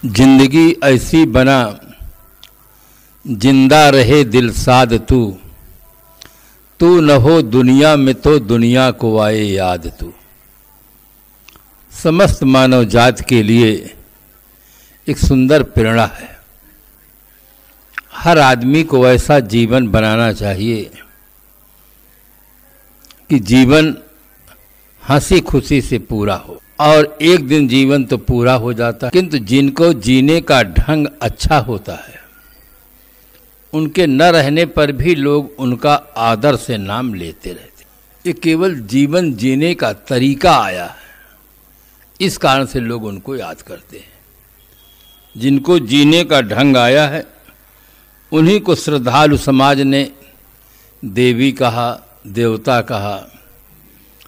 जिंदगी ऐसी बना जिंदा रहे दिल साद तू, तू न हो दुनिया में तो दुनिया को आए याद तू। समस्त मानव जात के लिए एक सुंदर प्रेरणा है। हर आदमी को ऐसा जीवन बनाना चाहिए कि जीवन हंसी खुशी से पूरा हो। और एक दिन जीवन तो पूरा हो जाता है, किंतु जिनको जीने का ढंग अच्छा होता है उनके न रहने पर भी लोग उनका आदर से नाम लेते रहते। ये केवल जीवन जीने का तरीका आया है, इस कारण से लोग उनको याद करते हैं। जिनको जीने का ढंग आया है उन्हीं को श्रद्धालु समाज ने देवी कहा, देवता कहा,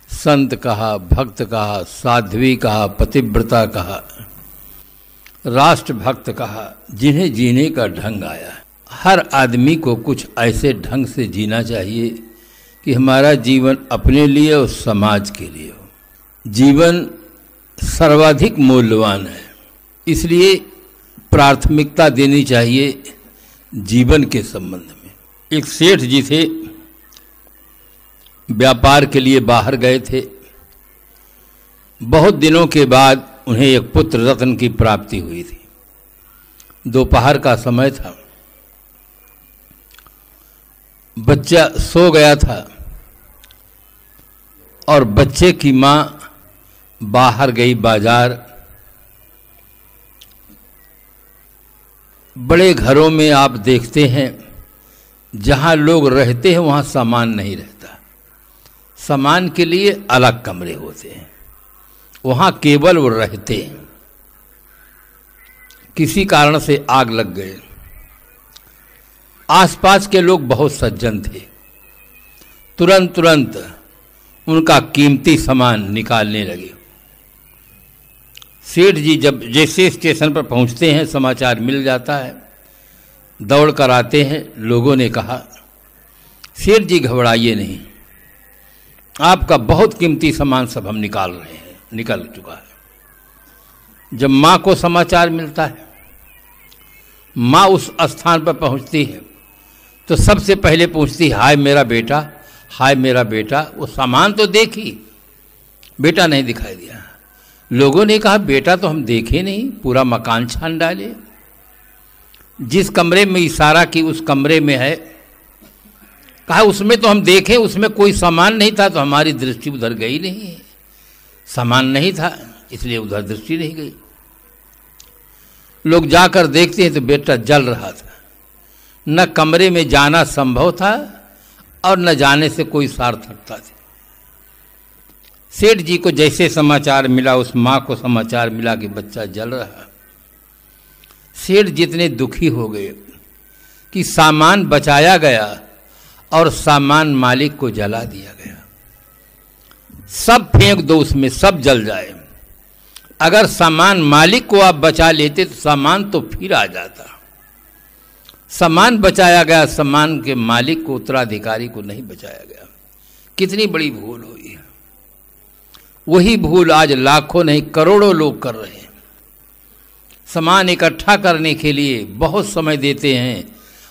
संत कहा, भक्त कहा, साध्वी कहा, पतिव्रता कहा, राष्ट्रभक्त कहा, जिन्हें जीने का ढंग आया है। हर आदमी को कुछ ऐसे ढंग से जीना चाहिए कि हमारा जीवन अपने लिए और समाज के लिए हो। जीवन सर्वाधिक मूल्यवान है, इसलिए प्राथमिकता देनी चाहिए जीवन के संबंध में। एक सेठ जी थे, व्यापार के लिए बाहर गए थे। बहुत दिनों के बाद उन्हें एक पुत्र रत्न की प्राप्ति हुई थी। दोपहर का समय था, बच्चा सो गया था और बच्चे की मां बाहर गई बाजार। बड़े घरों में आप देखते हैं जहां लोग रहते हैं वहां सामान नहीं रहता, सामान के लिए अलग कमरे होते हैं, वहां केवल वो रहते हैं। किसी कारण से आग लग गए। आसपास के लोग बहुत सज्जन थे, तुरंत उनका कीमती सामान निकालने लगे। सेठ जी जब जैसे स्टेशन पर पहुंचते हैं समाचार मिल जाता है, दौड़ कर आते हैं। लोगों ने कहा, सेठ जी घबराइए नहीं, आपका बहुत कीमती सामान सब हम निकाल रहे हैं, निकल चुका है। जब माँ को समाचार मिलता है, माँ उस स्थान पर पहुंचती है तो सबसे पहले पूछती है, हाय मेरा बेटा, हाय मेरा बेटा। वो सामान तो देखी, बेटा नहीं दिखाई दिया। लोगों ने कहा, बेटा तो हम देखे नहीं, पूरा मकान छान डाले। जिस कमरे में इशारा की उस कमरे में है, कहा उसमें तो हम देखें, उसमें कोई सामान नहीं था, तो हमारी दृष्टि उधर गई नहीं। सामान नहीं था इसलिए उधर दृष्टि नहीं गई। लोग जाकर देखते हैं तो बेटा जल रहा था। न कमरे में जाना संभव था और न जाने से कोई सार्थकता थी। सेठ जी को जैसे समाचार मिला, उस माँ को समाचार मिला कि बच्चा जल रहा, सेठ जितने दुखी हो गए कि सामान बचाया गया और सामान मालिक को जला दिया गया। सब फेंक दो उसमें, सब जल जाए। अगर सामान मालिक को आप बचा लेते तो सामान तो फिर आ जाता। सामान बचाया गया, सामान के मालिक को, उत्तराधिकारी को नहीं बचाया गया। कितनी बड़ी भूल हुई है। वही भूल आज लाखों नहीं करोड़ों लोग कर रहे हैं। सामान इकट्ठा करने के लिए बहुत समय देते हैं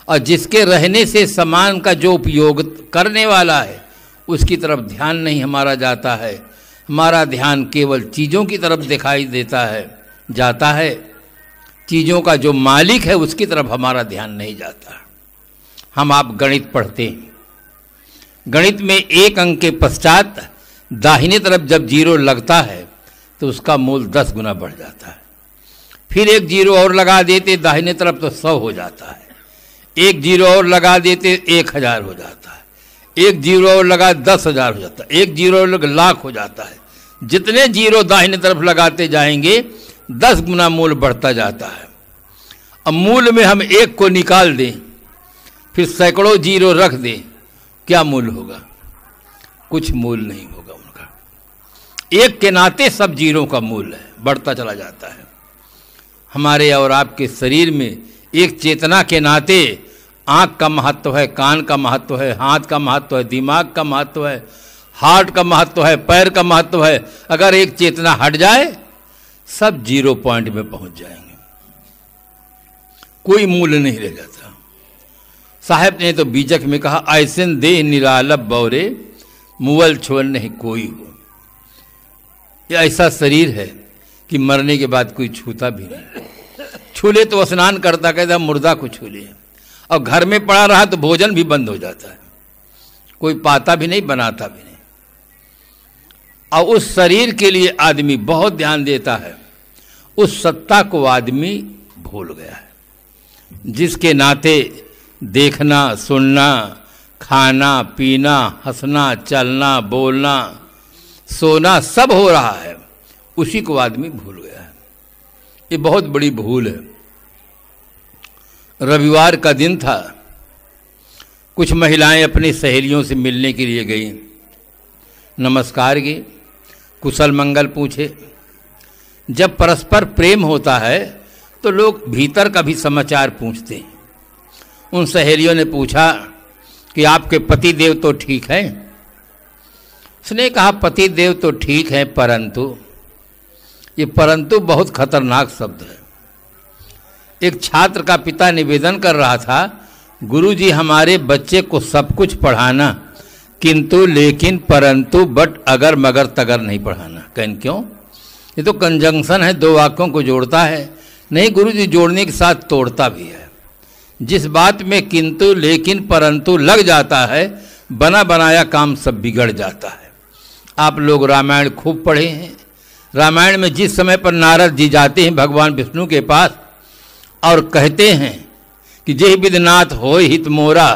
और जिसके रहने से सामान का जो उपयोग करने वाला है उसकी तरफ ध्यान नहीं हमारा जाता है। हमारा ध्यान केवल चीज़ों की तरफ दिखाई देता है, जाता है। चीज़ों का जो मालिक है उसकी तरफ हमारा ध्यान नहीं जाता। हम आप गणित पढ़ते हैं, गणित में एक अंक के पश्चात दाहिने तरफ जब जीरो लगता है तो उसका मूल 10 गुना बढ़ जाता है। फिर एक जीरो और लगा देते दाहिने तरफ तो 100 हो जाता है। एक जीरो और लगा देते 1000 हो जाता है। एक जीरो और लगा 10,000 हो जाता है। एक जीरो और लगा लाख हो जाता है। जितने जीरो दाहिने तरफ लगाते जाएंगे 10 गुना मूल बढ़ता जाता है। अब मूल में हम एक को निकाल दें, फिर सैकड़ों जीरो रख दें, क्या मूल होगा? कुछ मूल नहीं होगा उनका। एक के नाते सब जीरो का मूल है, बढ़ता चला जाता है। हमारे और आपके शरीर में एक चेतना के नाते आँख का महत्व है, कान का महत्व है, हाथ का महत्व है, दिमाग का महत्व है, हार्ट का महत्व है, पैर का महत्व है। अगर एक चेतना हट जाए सब जीरो पॉइंट में पहुंच जाएंगे। कोई मूल्य नहीं रह जाता। साहब ने तो बीजक में कहा, ऐसन देह निरालब बौरे मुअल छोड़ नहीं कोई हो। ये ऐसा शरीर है कि मरने के बाद कोई छूता भी नहीं। छूले तो स्नान करता, कहता मुर्दा को छू ले, और घर में पड़ा रहा तो भोजन भी बंद हो जाता है, कोई पाता भी नहीं, बनाता भी नहीं। और उस शरीर के लिए आदमी बहुत ध्यान देता है, उस सत्ता को आदमी भूल गया है, जिसके नाते देखना, सुनना, खाना, पीना, हंसना, चलना, बोलना, सोना सब हो रहा है, उसी को आदमी भूल गया है। ये बहुत बड़ी भूल है। रविवार का दिन था, कुछ महिलाएं अपनी सहेलियों से मिलने के लिए गईं, नमस्कार की, कुशल मंगल पूछे। जब परस्पर प्रेम होता है तो लोग भीतर का भी समाचार पूछते हैं। उन सहेलियों ने पूछा कि आपके पति देव तो ठीक हैं? उसने कहा पति देव तो ठीक है, परंतु, ये परंतु बहुत खतरनाक शब्द है। एक छात्र का पिता निवेदन कर रहा था, गुरुजी हमारे बच्चे को सब कुछ पढ़ाना, किंतु लेकिन परंतु बट अगर मगर तगर नहीं पढ़ाना। कहन क्यों? ये तो कंजंक्शन है, दो वाक्यों को जोड़ता है। नहीं गुरुजी, जोड़ने के साथ तोड़ता भी है। जिस बात में किंतु लेकिन परंतु लग जाता है, बना बनाया काम सब बिगड़ जाता है। आप लोग रामायण खूब पढ़े हैं। रामायण में जिस समय पर नारद जी जाते हैं भगवान विष्णु के पास और कहते हैं कि जय विदनाथ होय हित मोरा,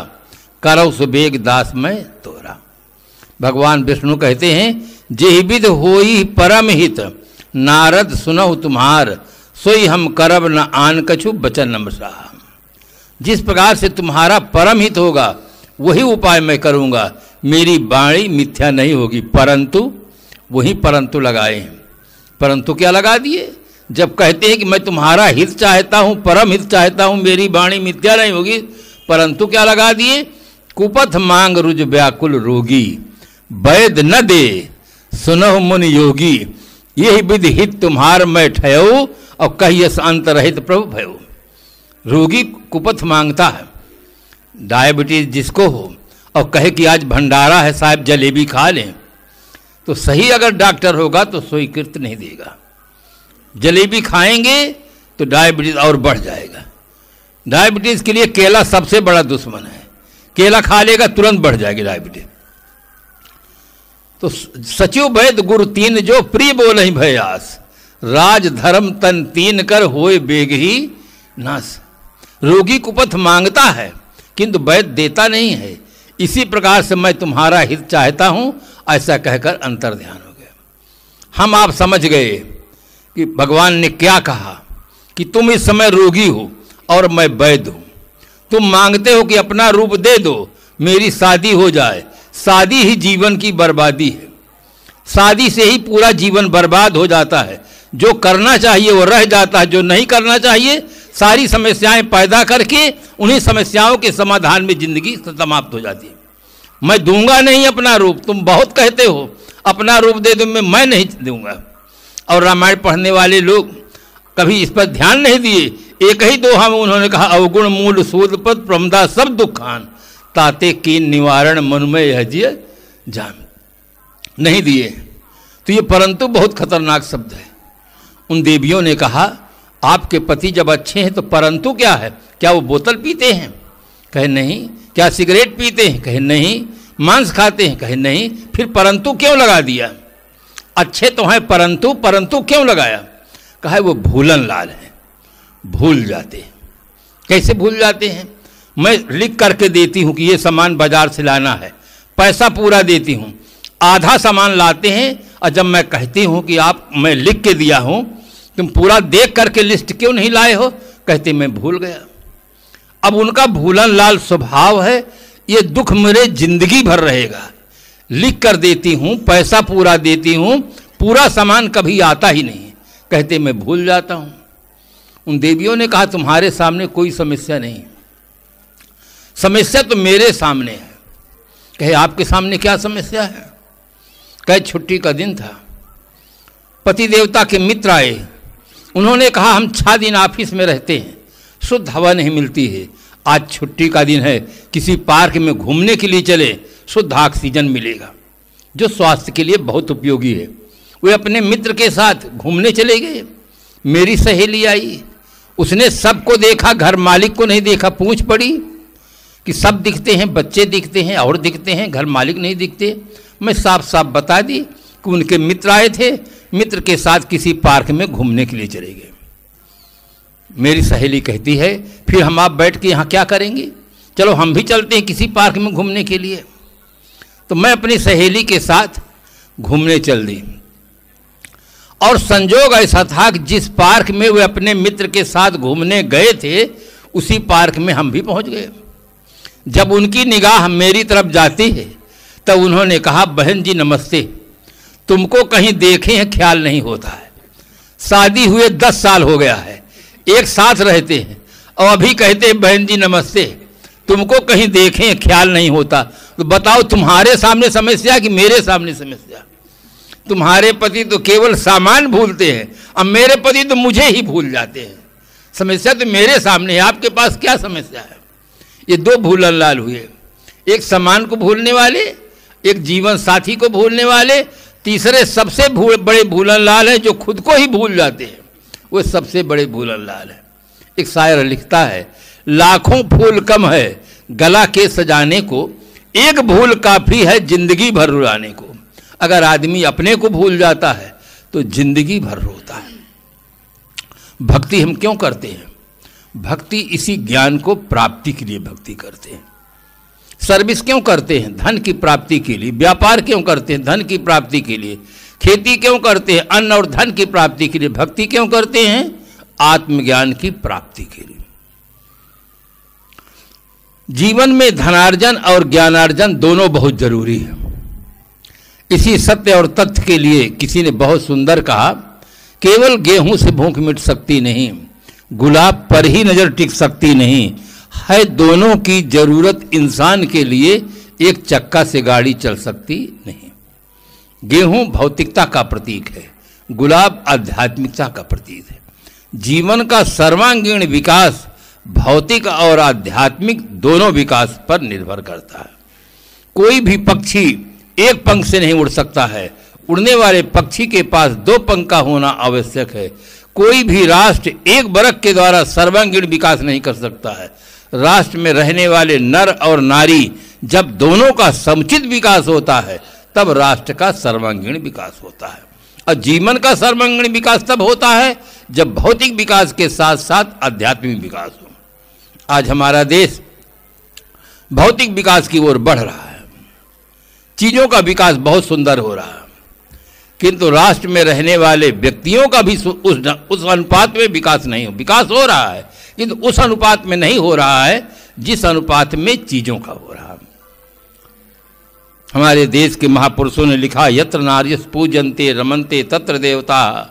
करौ सुबेग दास मैं तोरा। भगवान विष्णु कहते हैं जय विद होई परम हित, नारद सुनहु तुम्हार, सोई हम करब न आन कछु बचन नमसा। जिस प्रकार से तुम्हारा परम हित होगा वही उपाय मैं करूँगा, मेरी वाणी मिथ्या नहीं होगी। परंतु, वही परंतु लगाए हैं। परंतु क्या लगा दिए? जब कहते हैं कि मैं तुम्हारा हित चाहता हूँ, परम हित चाहता हूँ, मेरी वाणी मिथ्या नहीं होगी, परंतु क्या लगा दिए? कुपथ मांग रुज व्याकुल रोगी, वैद न दे सुनहु मुनि योगी, यही विधि हित तुम्हार मैं ठयो, और कहियस अंत रहित प्रभु भयो। रोगी कुपथ मांगता है, डायबिटीज जिसको हो, और कहे कि आज भंडारा है साहब जलेबी खा लें, तो सही अगर डॉक्टर होगा तो स्वीकृत नहीं देगा। जलेबी खाएंगे तो डायबिटीज और बढ़ जाएगा। डायबिटीज के लिए केला सबसे बड़ा दुश्मन है, केला खा लेगा तुरंत बढ़ जाएगी डायबिटीज। तो सचिव वैद गुरु तीन जो प्रिय बोलहि भयास, राज धर्म तन तीन कर होए बेग ही नाश। रोगी कुपथ मांगता है किंतु वैद देता नहीं है। इसी प्रकार से मैं तुम्हारा हित चाहता हूं, ऐसा कहकर अंतर ध्यान हो गया। हम आप समझ गए कि भगवान ने क्या कहा कि तुम इस समय रोगी हो और मैं वैद्य हूं। तुम मांगते हो कि अपना रूप दे दो, मेरी शादी हो जाए। शादी ही जीवन की बर्बादी है। शादी से ही पूरा जीवन बर्बाद हो जाता है। जो करना चाहिए वो रह जाता है, जो नहीं करना चाहिए सारी समस्याएं पैदा करके उन्हीं समस्याओं के समाधान में जिंदगी समाप्त हो जाती है। मैं दूंगा नहीं अपना रूप, तुम बहुत कहते हो अपना रूप दे दो, मैं नहीं दूंगा। और रामायण पढ़ने वाले लोग कभी इस पर ध्यान नहीं दिए। एक ही दोहा में उन्होंने कहा, अवगुण मूल सूद पद प्रमदा सब दुखान, ताते की निवारण मन में यह जिय जान। नहीं दिए। तो ये परंतु बहुत खतरनाक शब्द है। उन देवियों ने कहा, आपके पति जब अच्छे हैं तो परंतु क्या है? क्या वो बोतल पीते हैं? कहे नहीं। क्या सिगरेट पीते हैं? कहे नहीं। मांस खाते हैं? कहे नहीं। फिर परंतु क्यों लगा दिया? अच्छे तो हैं परंतु, परंतु क्यों लगाया? कहा वो भूलन लाल है, भूल जाते हैं। कैसे भूल जाते हैं? मैं लिख करके देती हूँ कि ये सामान बाजार से लाना है, पैसा पूरा देती हूँ, आधा सामान लाते हैं, और जब मैं कहती हूँ कि आप, मैं लिख के दिया हूँ, तुम पूरा देख करके लिस्ट क्यों नहीं लाए हो? कहते मैं भूल गया। अब उनका भूलन लाल स्वभाव है, ये दुख मेरे जिंदगी भर रहेगा। लिख कर देती हूँ, पैसा पूरा देती हूँ, पूरा सामान कभी आता ही नहीं। कहते मैं भूल जाता हूँ। उन देवियों ने कहा, तुम्हारे सामने कोई समस्या नहीं, समस्या तो मेरे सामने है। कहे आपके सामने क्या समस्या है? कहे छुट्टी का दिन था, पति देवता के मित्र आए, उन्होंने कहा हम 6 दिन ऑफिस में रहते हैं, शुद्ध हवा नहीं मिलती है। आज छुट्टी का दिन है, किसी पार्क में घूमने के लिए चले, शुद्ध ऑक्सीजन मिलेगा जो स्वास्थ्य के लिए बहुत उपयोगी है। वे अपने मित्र के साथ घूमने चले गए। मेरी सहेली आई, उसने सबको देखा, घर मालिक को नहीं देखा। पूछ पड़ी कि सब दिखते हैं, बच्चे दिखते हैं और दिखते हैं, घर मालिक नहीं दिखते। मैं साफ साफ बता दी कि उनके मित्र आए थे, मित्र के साथ किसी पार्क में घूमने के लिए चले गए। मेरी सहेली कहती है फिर हम आप बैठ के यहाँ क्या करेंगे, चलो हम भी चलते हैं किसी पार्क में घूमने के लिए। तो मैं अपनी सहेली के साथ घूमने चल दी और संजोग ऐसा था कि जिस पार्क में वे अपने मित्र के साथ घूमने गए थे उसी पार्क में हम भी पहुंच गए। जब उनकी निगाह मेरी तरफ जाती है तब उन्होंने कहा, बहन जी नमस्ते, तुमको कहीं देखे हैं ख्याल नहीं होता है। शादी हुए 10 साल हो गया है, एक साथ रहते हैं और अभी कहते हैं बहन जी नमस्ते, तुमको कहीं देखे हैं ख्याल नहीं होता। तो बताओ तुम्हारे सामने समस्या कि मेरे सामने समस्या? तुम्हारे पति तो केवल सामान भूलते हैं, अब मेरे पति तो मुझे ही भूल जाते हैं। समस्या तो मेरे सामने है, आपके पास क्या समस्या है? ये 2 भूलन लाल हुए, एक सामान को भूलने वाले, एक जीवन साथी को भूलने वाले, तीसरे सबसे बड़े भूलन लाल हैं जो खुद को ही भूल जाते हैं, वो सबसे बड़े भूलन लाल है। एक शायर लिखता है, लाखों फूल कम है गला के सजाने को, एक भूल काफी है जिंदगी भर रुलाने को। अगर आदमी अपने को भूल जाता है तो जिंदगी भर रोता है। भक्ति हम क्यों करते हैं? भक्ति इसी ज्ञान को प्राप्ति के लिए भक्ति करते हैं। सर्विस क्यों करते हैं? धन की प्राप्ति के लिए। व्यापार क्यों करते हैं? धन की प्राप्ति के लिए। खेती क्यों करते हैं? अन्न और धन की प्राप्ति के लिए। भक्ति क्यों करते हैं? आत्मज्ञान की प्राप्ति के लिए। जीवन में धनार्जन और ज्ञानार्जन दोनों बहुत जरूरी है। इसी सत्य और तथ्य के लिए किसी ने बहुत सुंदर कहा, केवल गेहूं से भूख मिट सकती नहीं, गुलाब पर ही नजर टिक सकती नहीं, है दोनों की जरूरत इंसान के लिए, एक चक्का से गाड़ी चल सकती नहीं। गेहूं भौतिकता का प्रतीक है, गुलाब आध्यात्मिकता का प्रतीक है। जीवन का सर्वांगीण विकास भौतिक और आध्यात्मिक दोनों विकास पर निर्भर करता है। कोई भी पक्षी एक पंख से नहीं उड़ सकता है, उड़ने वाले पक्षी के पास 2 पंख का होना आवश्यक है। कोई भी राष्ट्र एक वर्ग के द्वारा सर्वांगीण विकास नहीं कर सकता है। राष्ट्र में रहने वाले नर और नारी जब दोनों का समुचित विकास होता है तब राष्ट्र का सर्वांगीण विकास होता है। और जीवन का सर्वांगीण विकास तब होता है जब भौतिक विकास के साथ साथ आध्यात्मिक विकास हो। आज हमारा देश भौतिक विकास की ओर बढ़ रहा है, चीजों का विकास बहुत सुंदर हो रहा है, किंतु राष्ट्र में रहने वाले व्यक्तियों का भी उस अनुपात में विकास नहीं हो। विकास हो रहा है किंतु उस अनुपात में नहीं हो रहा है जिस अनुपात में चीजों का हो रहा है। हमारे देश के महापुरुषों ने लिखा, यत्र नार्यस् पूजन्ते रमन्ते तत्र देवता।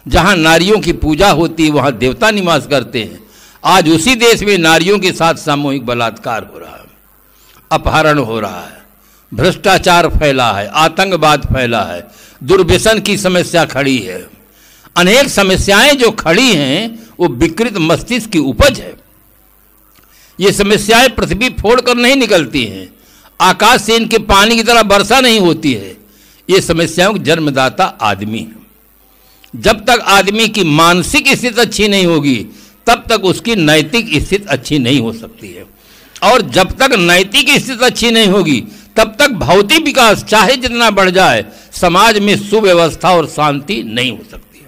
जहां नारियों की पूजा होती है वहां देवता निवास करते हैं। आज उसी देश में नारियों के साथ सामूहिक बलात्कार हो रहा है, अपहरण हो रहा है, भ्रष्टाचार फैला है, आतंकवाद फैला है, दुर्व्यसन की समस्या खड़ी है। अनेक समस्याएं जो खड़ी हैं वो विकृत मस्तिष्क की उपज है। ये समस्याएं पृथ्वी फोड़कर नहीं निकलती हैं, आकाश से इनके पानी की तरह वर्षा नहीं होती है। ये समस्याओं का जन्मदाता आदमी है। जब तक आदमी की मानसिक स्थिति अच्छी नहीं होगी तब तक उसकी नैतिक स्थिति अच्छी नहीं हो सकती है, और जब तक नैतिक स्थिति अच्छी नहीं होगी तब तक भौतिक विकास चाहे जितना बढ़ जाए समाज में सुव्यवस्था और शांति नहीं हो सकती है।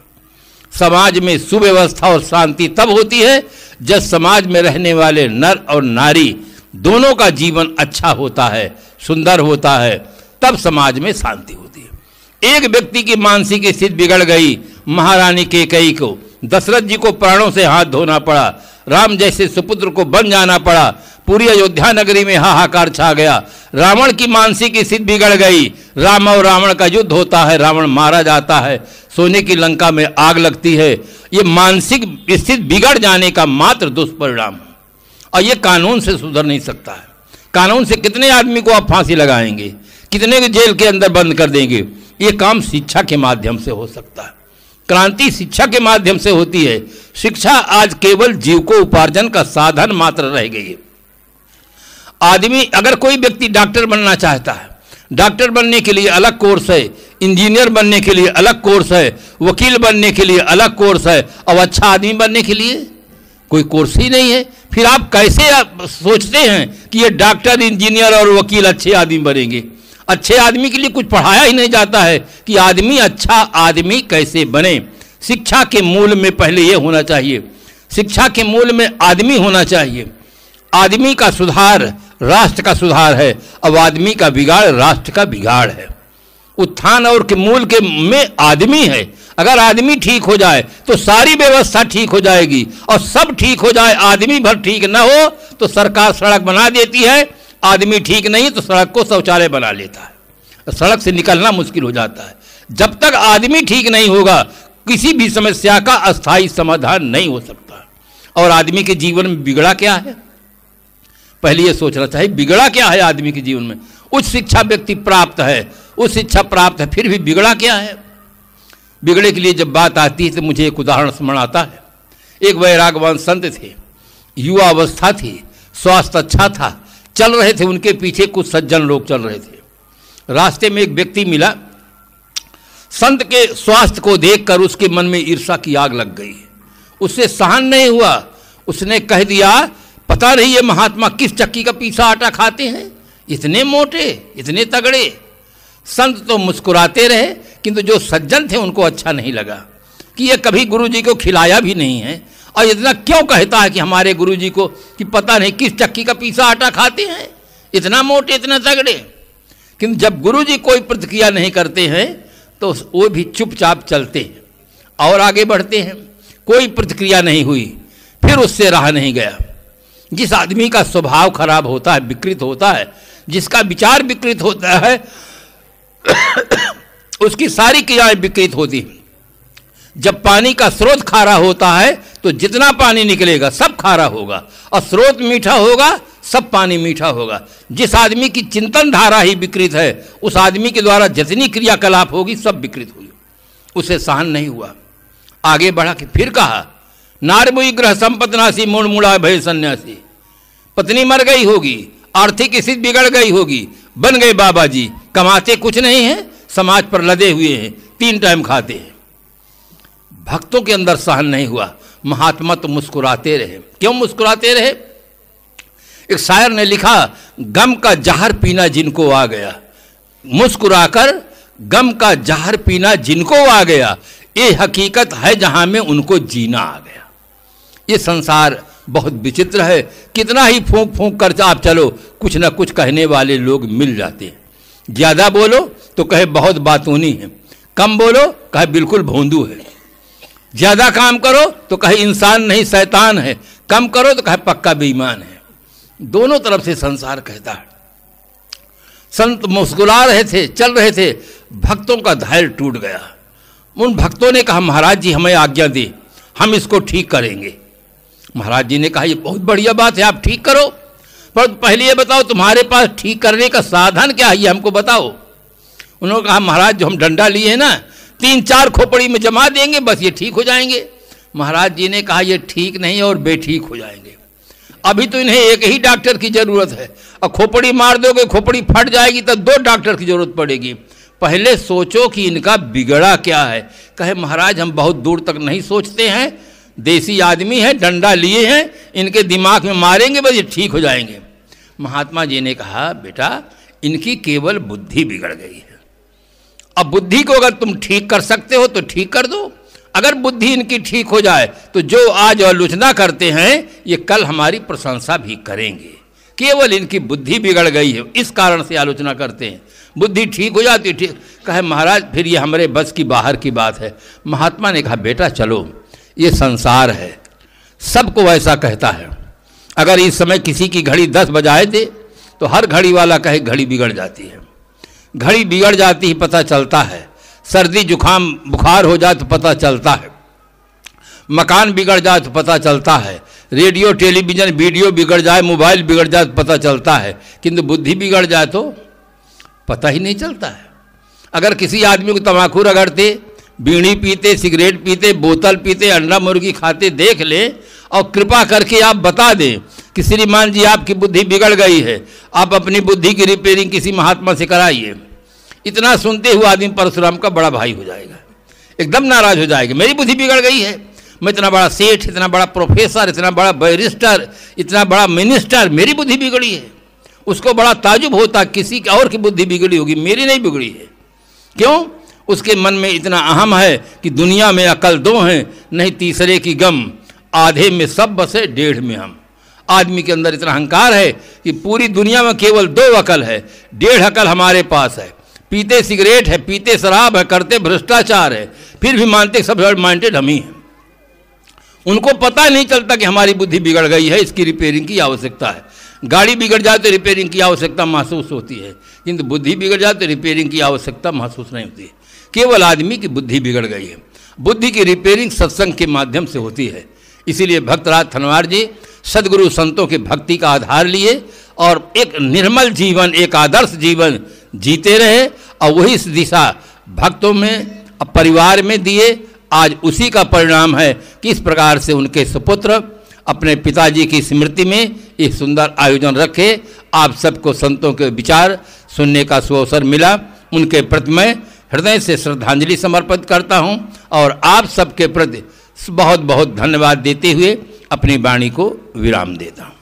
समाज में सुव्यवस्था और शांति तब होती है जब समाज में रहने वाले नर और नारी दोनों का जीवन अच्छा होता है, सुंदर होता है, तब समाज में शांति होती है। एक व्यक्ति की मानसिक स्थिति बिगड़ गई, महारानी कैकेयी को, दशरथ जी को प्राणों से हाथ धोना पड़ा, राम जैसे सुपुत्र को बन जाना पड़ा, पूरी अयोध्या नगरी में हाहाकार छा गया। रावण की मानसिक स्थिति बिगड़ गई, राम और रावण का युद्ध होता है, रावण मारा जाता है, सोने की लंका में आग लगती है। ये मानसिक स्थिति बिगड़ जाने का मात्र दुष्परिणाम है, और ये कानून से सुधर नहीं सकता है। कानून से कितने आदमी को आप फांसी लगाएंगे, कितने को जेल के अंदर बंद कर देंगे? ये काम शिक्षा के माध्यम से हो सकता है। क्रांति शिक्षा के माध्यम से होती है। शिक्षा आज केवल जीविकोपार्जन का साधन मात्र रह गई है। आदमी, अगर कोई व्यक्ति डॉक्टर बनना चाहता है, डॉक्टर बनने के लिए अलग कोर्स है, इंजीनियर बनने के लिए अलग कोर्स है, वकील बनने के लिए अलग कोर्स है, और अच्छा आदमी बनने के लिए कोई कोर्स ही नहीं है। फिर आप कैसे सोचते हैं कि ये डॉक्टर, इंजीनियर और वकील अच्छे आदमी बनेंगे? अच्छे आदमी के लिए कुछ पढ़ाया ही नहीं जाता है कि आदमी अच्छा आदमी कैसे बने। शिक्षा के मूल में पहले ये होना चाहिए, शिक्षा के मूल में आदमी होना चाहिए। आदमी का सुधार राष्ट्र का सुधार है, अब आदमी का बिगाड़ राष्ट्र का बिगाड़ है। उत्थान और के मूल के में आदमी है। अगर आदमी ठीक हो जाए तो सारी व्यवस्था ठीक हो जाएगी, और सब ठीक हो जाए, आदमी भर ठीक न हो तो सरकार सड़क बना देती है, आदमी ठीक नहीं तो सड़क को शौचालय बना लेता है, सड़क से निकलना मुश्किल हो जाता है। जब तक आदमी ठीक नहीं होगा किसी भी समस्या का अस्थायी समाधान नहीं हो सकता। और आदमी के जीवन में बिगड़ा क्या है, पहले ये सोचना चाहिए, बिगड़ा क्या है आदमी के जीवन में। उच्च शिक्षा व्यक्ति प्राप्त है, उच्च शिक्षा प्राप्त है, फिर भी बिगड़ा क्या है। बिगड़े के लिए जब बात आती है तो मुझे एक उदाहरण स्मरण आता है। एक वैरागवान संत थे, युवा अवस्था थी, स्वास्थ्य अच्छा था, चल रहे थे, उनके पीछे कुछ सज्जन लोग चल रहे थे। रास्ते में एक व्यक्ति मिला, संत के स्वास्थ्य को देखकर उसके मन में ईर्ष्या की आग लग गई, उससे सहन नहीं हुआ। उसने कह दिया, पता नहीं ये महात्मा किस चक्की का पीछा आटा खाते हैं, इतने मोटे, इतने तगड़े। संत तो मुस्कुराते रहे, किंतु जो सज्जन थे उनको अच्छा नहीं लगा कि ये कभी गुरुजी को खिलाया भी नहीं है, और इतना क्यों कहता है कि हमारे गुरुजी को कि पता नहीं किस चक्की का पीछा आटा खाते हैं, इतना मोटे, इतना तगड़े। किंतु जब गुरुजी कोई प्रतिक्रिया नहीं करते हैं तो वो भी चुपचाप चलते हैं और आगे बढ़ते हैं। कोई प्रतिक्रिया नहीं हुई, फिर उससे रहा नहीं गया। जिस आदमी का स्वभाव खराब होता है, विकृत होता है, जिसका विचार विकृत होता है उसकी सारी क्रियाएं विकृत होती हैं। जब पानी का स्रोत खारा होता है तो जितना पानी निकलेगा सब खारा होगा, और स्रोत मीठा होगा सब पानी मीठा होगा। जिस आदमी की चिंतन धारा ही विकृत है, उस आदमी के द्वारा जितनी क्रियाकलाप होगी सब विकृत होगी। उसे सहन नहीं हुआ, आगे बढ़ा कि फिर कहा, नारमुई ग्रह संपत्नासी मुड़ मुड़ा भय सन्यासी। पत्नी मर गई होगी, आर्थिक स्थिति बिगड़ गई होगी, बन गए बाबा जी, कमाते कुछ नहीं है, समाज पर लदे हुए हैं, 3 टाइम खाते हैं। भक्तों के अंदर सहन नहीं हुआ, महात्मा तो मुस्कुराते रहे। क्यों मुस्कुराते रहे? एक शायर ने लिखा, गम का जहर पीना जिनको आ गया, मुस्कुराकर गम का जहर पीना जिनको आ गया, ये हकीकत है जहां में उनको जीना आ गया। ये संसार बहुत विचित्र है, कितना ही फूंक फूंक कर आप चलो, कुछ ना कुछ कहने वाले लोग मिल जाते हैं। ज़्यादा बोलो तो कहे बहुत बातूनी है, कम बोलो कहे बिल्कुल भोंदू है। ज़्यादा काम करो तो कहे इंसान नहीं शैतान है, कम करो तो कहे पक्का बेईमान है। दोनों तरफ से संसार कहता है। संत मुस्कुरा रहे थे, चल रहे थे, भक्तों का धैर्य टूट गया। उन भक्तों ने कहा, महाराज जी हमें आज्ञा दे, हम इसको ठीक करेंगे। महाराज जी ने कहा, ये बहुत बढ़िया बात है, आप ठीक करो, पर पहले ये बताओ तुम्हारे पास ठीक करने का साधन क्या है, ये हमको बताओ। उन्होंने कहा, महाराज जो हम डंडा लिए हैं ना, 3-4 खोपड़ी में जमा देंगे, बस ये ठीक हो जाएंगे। महाराज जी ने कहा, ये ठीक नहीं और बेठीक हो जाएंगे। अभी तो इन्हें एक ही डॉक्टर की जरूरत है, और खोपड़ी मार दोगे, खोपड़ी फट जाएगी, तब 2 डॉक्टर की जरूरत पड़ेगी। पहले सोचो कि इनका बिगड़ा क्या है। कहे, महाराज हम बहुत दूर तक नहीं सोचते हैं, देसी आदमी है, डंडा लिए हैं, इनके दिमाग में मारेंगे, बस ये ठीक हो जाएंगे। महात्मा जी ने कहा, बेटा इनकी केवल बुद्धि बिगड़ गई है। अब बुद्धि को अगर तुम ठीक कर सकते हो तो ठीक कर दो। अगर बुद्धि इनकी ठीक हो जाए तो जो आज आलोचना करते हैं ये कल हमारी प्रशंसा भी करेंगे। केवल इनकी बुद्धि बिगड़ गई है, इस कारण से आलोचना करते हैं। बुद्धि ठीक हो जाती है, ठीक कहे, महाराज फिर ये हमारे बस की बाहर की बात है। महात्मा ने कहा, बेटा चलो, ये संसार है, सबको ऐसा कहता है। अगर इस समय किसी की घड़ी 10 बजाए थे तो हर घड़ी वाला कहे घड़ी बिगड़ जाती है। घड़ी बिगड़ जाती है पता चलता है, सर्दी जुखाम बुखार हो जाए तो पता चलता है, मकान बिगड़ जाए तो पता चलता है, रेडियो टेलीविज़न वीडियो बिगड़ जाए, मोबाइल बिगड़ जाए तो पता चलता है, किंतु बुद्धि बिगड़ जाए तो पता ही नहीं चलता है। अगर किसी आदमी को तम्बाकू रगड़ते, बीड़ी पीते, सिगरेट पीते, बोतल पीते, अंडा मुर्गी खाते देख ले और कृपा करके आप बता दें कि श्रीमान जी आपकी बुद्धि बिगड़ गई है, आप अपनी बुद्धि की रिपेयरिंग किसी महात्मा से कराइए। इतना सुनते हुए आदमी परशुराम का बड़ा भाई हो जाएगा, एकदम नाराज हो जाएगा। मेरी बुद्धि बिगड़ गई है, मैं इतना बड़ा सेठ, इतना बड़ा प्रोफेसर, इतना बड़ा बैरिस्टर, इतना बड़ा मिनिस्टर, मेरी बुद्धि बिगड़ी है। उसको बड़ा ताजुब होता किसी और की बुद्धि बिगड़ी होगी, मेरी नहीं बिगड़ी है। क्यों? उसके मन में इतना अहम है कि दुनिया में अकल दो हैं, नहीं तीसरे की गम, आधे में सब बसे डेढ़ में हम। आदमी के अंदर इतना अहंकार है कि पूरी दुनिया में केवल 2 अकल है, 1.5 अकल हमारे पास है। पीते सिगरेट है, पीते शराब है, करते भ्रष्टाचार है, फिर भी मानते सबसे माइंडेड हम ही हैं। उनको पता नहीं चलता कि हमारी बुद्धि बिगड़ गई है, इसकी रिपेयरिंग की आवश्यकता है। गाड़ी बिगड़ जाए तो रिपेयरिंग की आवश्यकता महसूस होती है, किंतु बुद्धि बिगड़ जाए तो रिपेयरिंग की आवश्यकता महसूस नहीं होती है। केवल आदमी की बुद्धि बिगड़ गई है। बुद्धि की रिपेयरिंग सत्संग के माध्यम से होती है। इसीलिए भक्तराज थनवार जी सदगुरु संतों के भक्ति का आधार लिए और एक निर्मल जीवन, एक आदर्श जीवन जीते रहे और वही दिशा भक्तों में, परिवार में दिए। आज उसी का परिणाम है कि इस प्रकार से उनके सुपुत्र अपने पिताजी की स्मृति में एक सुंदर आयोजन रखे। आप सबको संतों के विचार सुनने का सुअवसर मिला। उनके प्रति मैं हृदय से श्रद्धांजलि समर्पित करता हूं और आप सबके प्रति बहुत बहुत धन्यवाद देते हुए अपनी वाणी को विराम देता हूं।